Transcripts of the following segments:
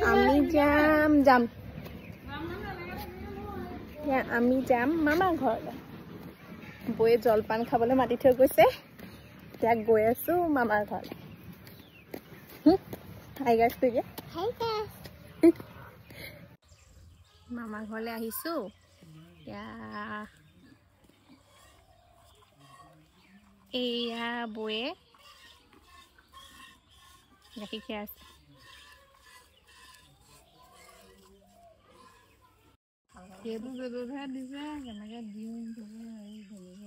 আমি যাম আমি যাম মামাৰ ঘৰলৈ বৌয়ে জলপান খাবলৈ মাতি থৈ গৈছে এতিয়া গৈ আছো মামাৰ ঘৰলৈ হাই গাইছ কৈ দিয়া হাই গাইছ মামাৰ ঘৰলৈ আহিছো এয়া বৌয়ে গাখীৰ খাই আছে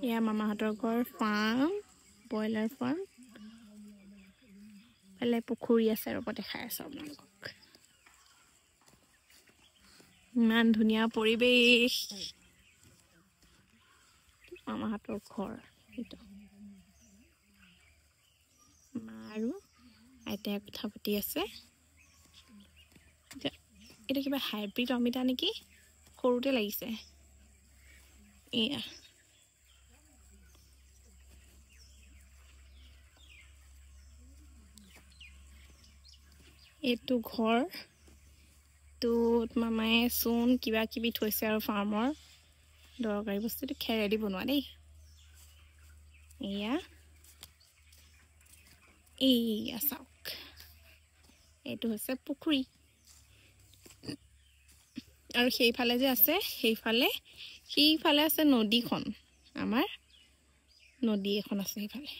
এয়া মামাহঁতৰ ঘৰ ফাৰ্ম ব্ৰইলাৰ ফাৰ্ম পেলে পুখুৰী আছে আৰু দেখাই আছো আপোনালোকক ইমান ধুনীয়া পৰিৱেশ মামাহঁতৰ ঘৰ এইটো মা আৰু আইতাই কথা পাতি আছে এটা কিবা হাইব্ৰিড অমিতা নেকি সৰুতে লাগিছে এয়া এইটো ঘৰ তোত মামায়ে চূণ কিবা কিবি থৈছে আৰু ফাৰ্মৰ দৰকাৰী বস্তুটো খেৰেদি বনোৱা দেই এয়া চাওক এইটো হৈছে পুখুৰী আৰু সেইফালে যে আছে সেইফালে আছে নদীখন আমাৰ নদী এখন আছে সেইফালে